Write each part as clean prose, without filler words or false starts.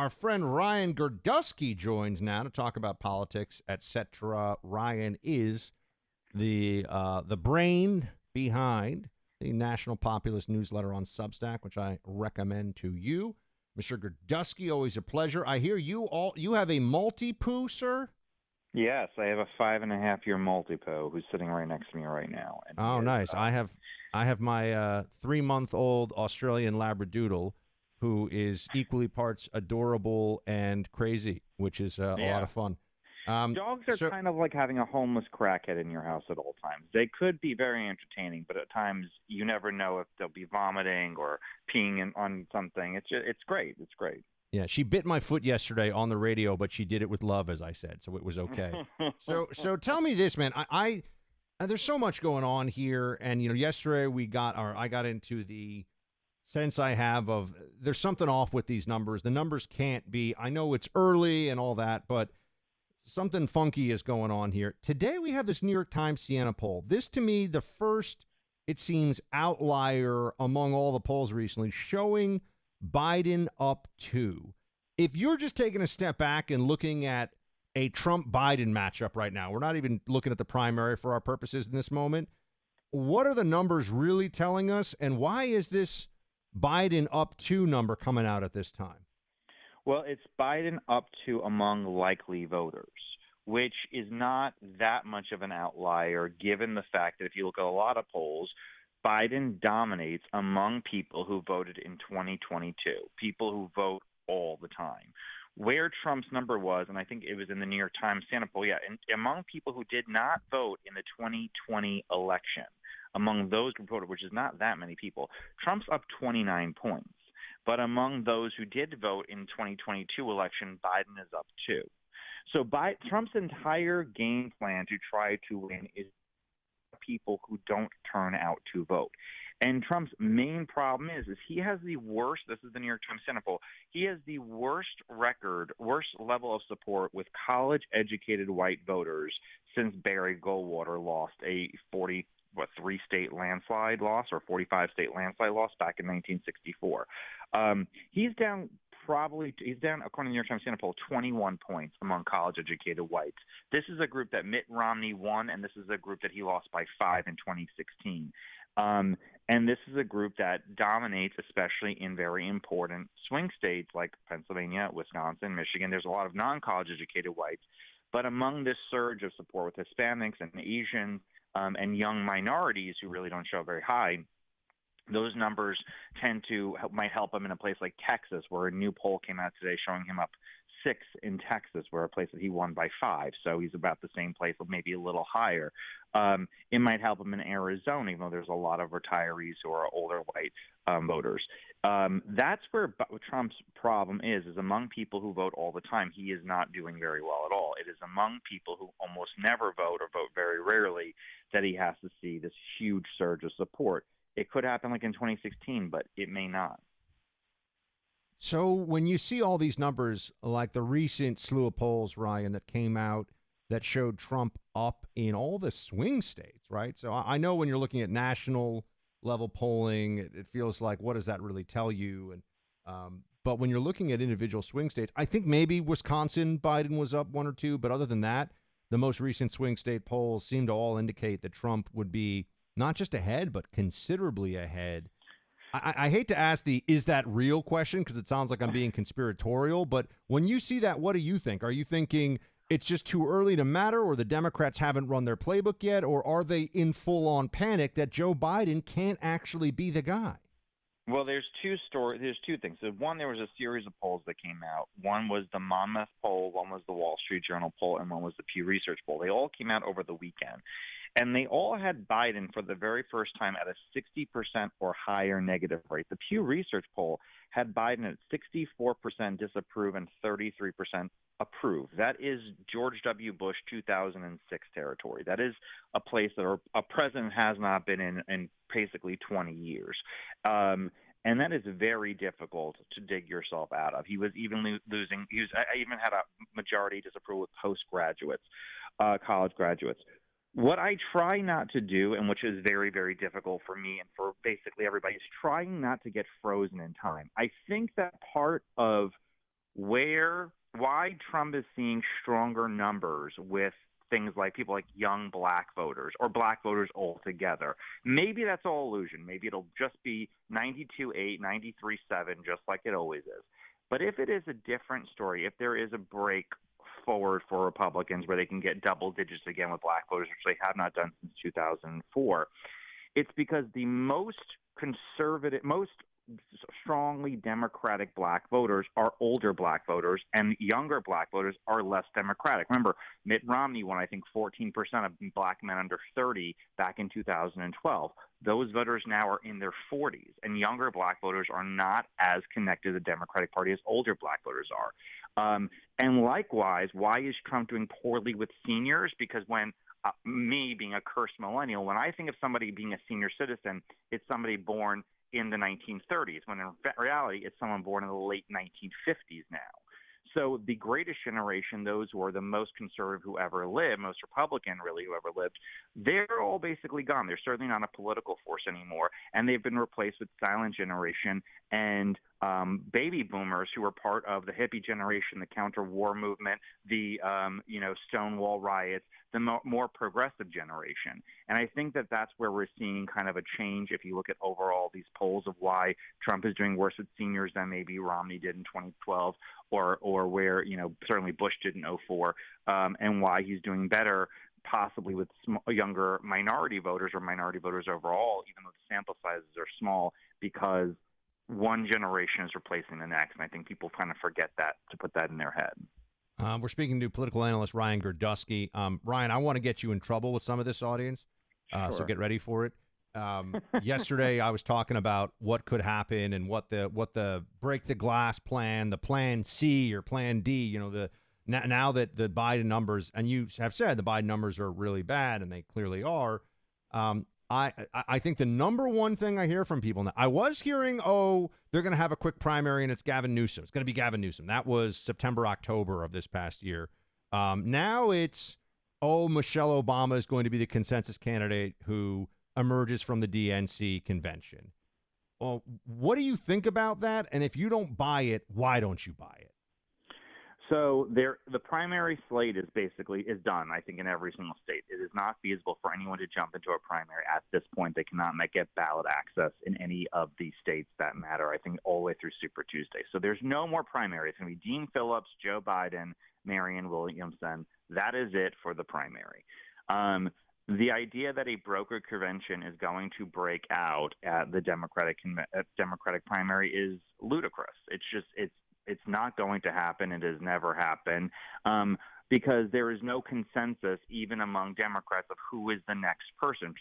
Our friend Ryan Girdusky joins now to talk about politics, etc. Ryan is the brain behind the National Populist Newsletter on Substack, which I recommend to you. Mr. Girdusky, always a pleasure. I hear you have a multi-poo, sir? Yes, I have a 5.5-year multipo who's sitting right next to me right now. And he Oh, is, nice. I have my 3-month-old Australian Labradoodle, who is equally parts adorable and crazy, which is a lot yeah. of fun. Dogs are So kind of like having a homeless crackhead in your house at all times. They could be very entertaining, but at times you never know if they'll be vomiting or peeing on something. It's great. It's great. yeah, she bit my foot yesterday on the radio, but she did it with love, as I said, so it was okay. So tell me this, man. There's so much going on here, and yesterday I got into the sense I have of there's something off with these numbers. The numbers can't be. I know it's early and all that, but something funky is going on here. Today we have this New York Times Siena poll. This, to me, the first, it seems, outlier among all the polls recently, showing Biden up 2. If you're just taking a step back and looking at a Trump-Biden matchup right now, we're not even looking at the primary for our purposes in this moment, what are the numbers really telling us, and why is this Biden up 2 number coming out at this time? Well, it's Biden up to among likely voters, which is not that much of an outlier given the fact that if you look at a lot of polls, Biden dominates among people who voted in 2022, people who vote all the time. Where Trump's number was, and I think it was in the New York Times Siena poll, and among people who did not vote in the 2020 election, among those who voted, which is not that many people, Trump's up 29 points. But among those who did vote in 2022 election, Biden is up 2. So Trump's entire game plan to try to win is people who don't turn out to vote. And Trump's main problem is he has the worst, this is the New York Times Siena poll, he has the worst level of support with college-educated white voters since Barry Goldwater lost a 43-state landslide loss or 45-state landslide loss back in 1964. He's down, according to the New York Times Siena poll, 21 points among college-educated whites. This is a group that Mitt Romney won, and this is a group that he lost by 5 in 2016. And this is a group that dominates, especially in very important swing states like Pennsylvania, Wisconsin, Michigan. There's a lot of non-college educated whites. But among this surge of support with Hispanics and Asians and young minorities who really don't show very high, those numbers might help him in a place like Texas, where a new poll came out today showing him up 6 in Texas, where a place that he won by 5. So he's about the same place, but maybe a little higher. It might help him in Arizona, even though there's a lot of retirees who are older white voters. That's where Trump's problem is among people who vote all the time. He is not doing very well at all. It is among people who almost never vote or vote very rarely that he has to see this huge surge of support. It could happen like in 2016, but it may not. So when you see all these numbers, like the recent slew of polls, Ryan, that came out that showed Trump up in all the swing states, right? So I know when you're looking at national level polling, it feels like, what does that really tell you? And but when you're looking at individual swing states, I think maybe Wisconsin, Biden was up 1 or 2, but other than that, the most recent swing state polls seem to all indicate that Trump would be not just ahead, but considerably ahead. I hate to ask is that real question, because it sounds like I'm being conspiratorial, but when you see that, what do you think? Are you thinking it's just too early to matter, or the Democrats haven't run their playbook yet, or are they in full-on panic that Joe Biden can't actually be the guy? Well, there's two things. So one, there was a series of polls that came out. One was the Monmouth poll, one was the Wall Street Journal poll, and one was the Pew Research poll. They all came out over the weekend. And they all had Biden for the very first time at a 60% or higher negative rate. The Pew Research poll had Biden at 64% disapprove and 33% approve. That is George W. Bush 2006 territory. That is a place that a president has not been in basically 20 years. And that is very difficult to dig yourself out of. He was even losing. I even had a majority disapproval with postgraduates, college graduates. What I try not to do, and which is very, very difficult for me and for basically everybody, is trying not to get frozen in time. I think that part of why Trump is seeing stronger numbers with things like people like young black voters or black voters altogether. Maybe that's all illusion. Maybe it'll just be 92-8, 93-7, just like it always is. But if it is a different story, if there is a break forward for Republicans where they can get double digits again with black voters, which they have not done since 2004, it's because the most conservative, most strongly Democratic black voters are older black voters, and younger black voters are less Democratic. Remember, Mitt Romney won, I think, 14% of black men under 30 back in 2012. Those voters now are in their 40s, and younger black voters are not as connected to the Democratic Party as older black voters are. And likewise, why is Trump doing poorly with seniors? Because when me being a cursed millennial, when I think of somebody being a senior citizen, it's somebody born in the 1930s, when in reality it's someone born in the late 1950s now. So the greatest generation, those who are the most conservative who ever lived, most Republican really who ever lived, they're all basically gone. They're certainly not a political force anymore, and they've been replaced with silent generation and baby boomers who were part of the hippie generation, the counter-war movement, the Stonewall riots, the more progressive generation. And I think that that's where we're seeing kind of a change if you look at overall these polls of why Trump is doing worse with seniors than maybe Romney did in 2012 or where, certainly Bush did in 2004, and why he's doing better possibly with younger minority voters or minority voters overall, even though the sample sizes are small, because one generation is replacing the next. And I think people kind of forget that, to put that in their head. We're speaking to political analyst Ryan Girdusky. Ryan, I want to get you in trouble with some of this audience, Sure. so get ready for it. Yesterday, I was talking about what could happen and what the break the glass plan, the plan C or plan D. Now that the Biden numbers, and you have said the Biden numbers are really bad, and they clearly are. I think the number one thing I hear from people now, I was hearing, they're going to have a quick primary and it's Gavin Newsom. It's going to be Gavin Newsom. That was September, October of this past year. Now it's, Michelle Obama is going to be the consensus candidate who emerges from the DNC convention. Well, what do you think about that? And if you don't buy it, why don't you buy it? So the primary slate is done, I think, in every single state. It is not feasible for anyone to jump into a primary at this point. They cannot get ballot access in any of the states that matter, I think, all the way through Super Tuesday. So there's no more primary. It's going to be Dean Phillips, Joe Biden, Marianne Williamson. That is it for the primary. The idea that a brokered convention is going to break out at the Democratic primary is ludicrous. It's not going to happen. It has never happened because there is no consensus even among Democrats of who is the next person.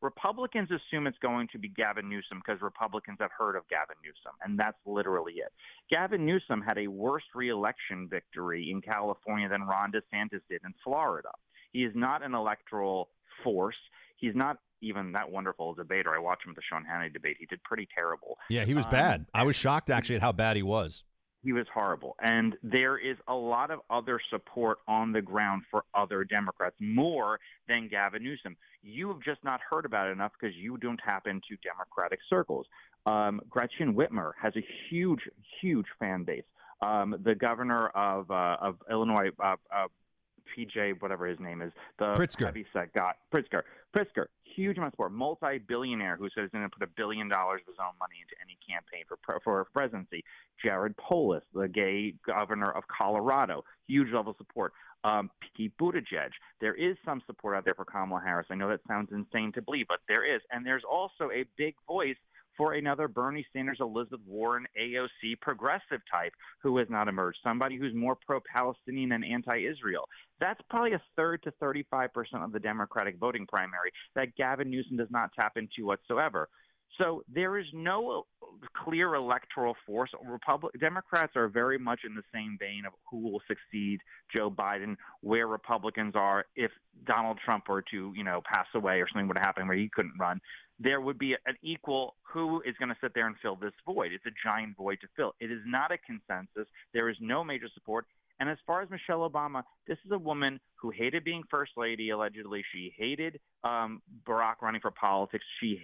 Republicans assume it's going to be Gavin Newsom because Republicans have heard of Gavin Newsom, and that's literally it. Gavin Newsom had a worse reelection victory in California than Ron DeSantis did in Florida. He is not an electoral force. He's not even that wonderful a debater. I watched him at the Sean Hannity debate. He did pretty terrible. Yeah, he was bad. I was shocked, actually, at how bad he was. He was horrible. And there is a lot of other support on the ground for other Democrats, more than Gavin Newsom. You have just not heard about it enough because you don't tap into Democratic circles. Gretchen Whitmer has a huge, huge fan base. The governor of Illinois, PJ, whatever his name is, the heavyset guy, Pritzker, huge amount of support, multi-billionaire who says he's going to put $1 billion of his own money into any campaign for presidency. Jared Polis, the gay governor of Colorado, huge level of support. Pete Buttigieg. There is some support out there for Kamala Harris. I know that sounds insane to believe, but there is. And there's also a big voice for another Bernie Sanders, Elizabeth Warren, AOC progressive type who has not emerged, somebody who's more pro-Palestinian and anti-Israel. That's probably a third to 35% of the Democratic voting primary that Gavin Newsom does not tap into whatsoever. So there is no clear electoral force. Democrats are very much in the same vein of who will succeed Joe Biden, where Republicans are if Donald Trump were to, pass away or something would happen where he couldn't run. There would be an equal who is going to sit there and fill this void. It's a giant void to fill. It is not a consensus. There is no major support. And as far as Michelle Obama, this is a woman who hated being first lady, allegedly. She hated Barack running for politics. She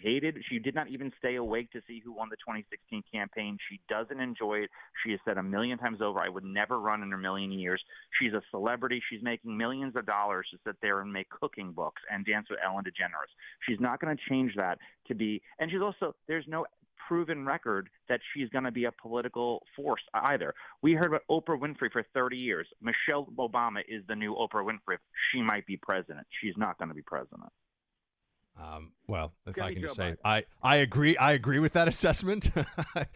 did not even stay awake to see who won the 2016 campaign. She doesn't enjoy it. She has said a million times over, I would never run in a million years. She's a celebrity. She's making millions of dollars to sit there and make cooking books and dance with Ellen DeGeneres. She's not going to change that to be, and she's also, there's no proven record that she's going to be a political force either. We heard about Oprah Winfrey for 30 years. Michelle Obama is the new Oprah Winfrey. She might be president. She's not going to be president. Well, if I can just say, I agree with that assessment.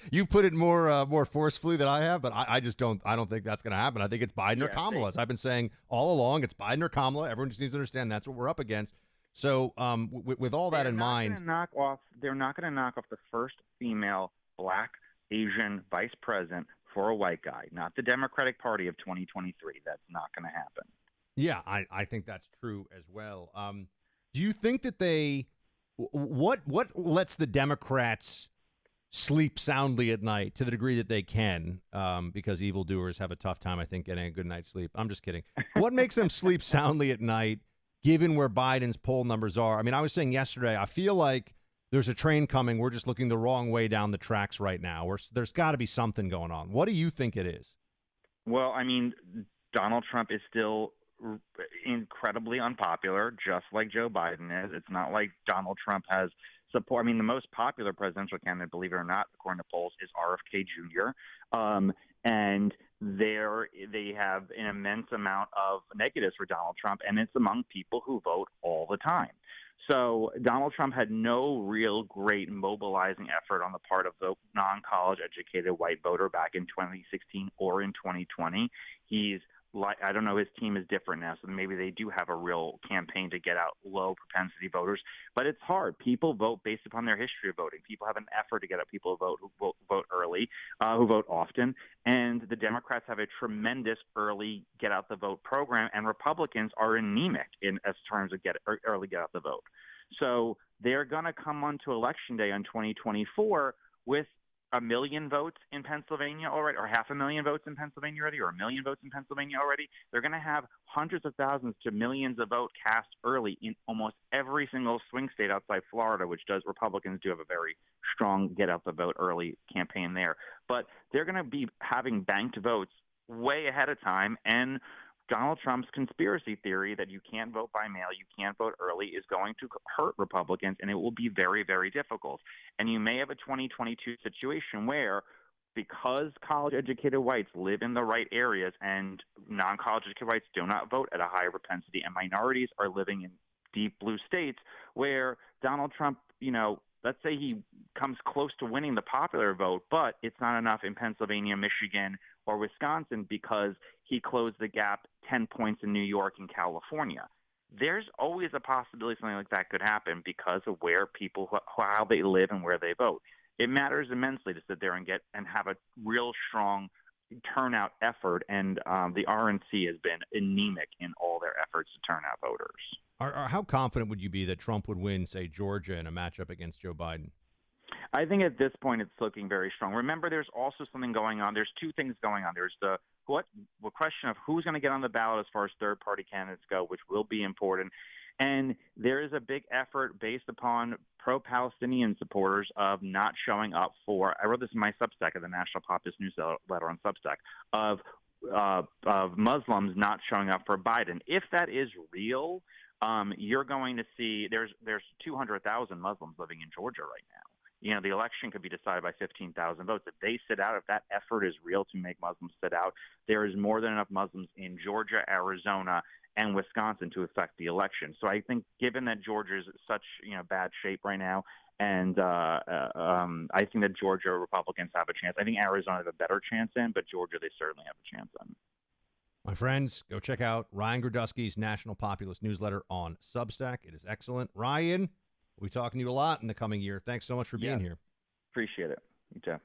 You put it more forcefully than I have, but I don't think that's going to happen. I think it's Biden or Kamala. As I've been saying all along, it's Biden or Kamala. Everyone just needs to understand that's what we're up against. So with all that in mind, they're not going to knock off the first female Black Asian vice president for a white guy, not the Democratic Party of 2023. That's not going to happen. Yeah, I think that's true as well. Do you think that what lets the Democrats sleep soundly at night to the degree that they can, because evildoers have a tough time, I think, getting a good night's sleep? I'm just kidding. What makes them sleep soundly at night, given where Biden's poll numbers are? I mean, I was saying yesterday, I feel like there's a train coming. We're just looking the wrong way down the tracks right now. There's got to be something going on. What do you think it is? Well, I mean, Donald Trump is still incredibly unpopular, just like Joe Biden is. It's not like Donald Trump has support. I mean, the most popular presidential candidate, believe it or not, according to polls, is RFK Jr. And they have an immense amount of negatives for Donald Trump, and it's among people who vote all the time. So Donald Trump had no real great mobilizing effort on the part of the non-college educated white voter back in 2016 or in 2020. I don't know, his team is different now, so maybe they do have a real campaign to get out low propensity voters. But it's hard. People vote based upon their history of voting. People have an effort to get out people who vote early, who vote often. And the Democrats have a tremendous early get out the vote program, and Republicans are anemic as terms of early get out the vote. So they're going to come onto Election Day on 2024 with 1 million votes in Pennsylvania already, or 500,000 votes in Pennsylvania already, or 1 million votes in Pennsylvania already. They're going to have hundreds of thousands to millions of votes cast early in almost every single swing state outside Florida, which Republicans do have a very strong get out the vote early campaign there. But they're going to be having banked votes way ahead of time, and Donald Trump's conspiracy theory that you can't vote by mail, you can't vote early, is going to hurt Republicans, and it will be very, very difficult. And you may have a 2022 situation where, because college-educated whites live in the right areas and non-college educated whites do not vote at a higher propensity, and minorities are living in deep blue states where Donald Trump, let's say he comes close to winning the popular vote, but it's not enough in Pennsylvania, Michigan, or Wisconsin because he closed the gap 10 points in New York and California. There's always a possibility something like that could happen because of where people, how they live and where they vote. It matters immensely to sit there and have a real strong turnout effort, and the RNC has been anemic in all their efforts to turn out voters. How confident would you be that Trump would win, say, Georgia in a matchup against Joe Biden? I think at this point it's looking very strong. Remember, there's also something going on. There's two things going on. There's the question of who's going to get on the ballot as far as third-party candidates go, which will be important. And there is a big effort based upon pro-Palestinian supporters of not showing up for – I wrote this in my Substack at the National Populist Newsletter on Substack – of Muslims not showing up for Biden. If that is real, you're going to see there's 200,000 Muslims living in Georgia right now. The election could be decided by 15,000 votes. If they sit out, if that effort is real to make Muslims sit out, there is more than enough Muslims in Georgia, Arizona, and Wisconsin to affect the election. So I think given that Georgia is such bad shape right now, and I think that Georgia Republicans have a chance. I think Arizona has a better chance in, but Georgia they certainly have a chance in. My friends, go check out Ryan Girdusky's National Populist Newsletter on Substack. It is excellent. Ryan, we'll be talking to you a lot in the coming year. Thanks so much for being here. Appreciate it. You too.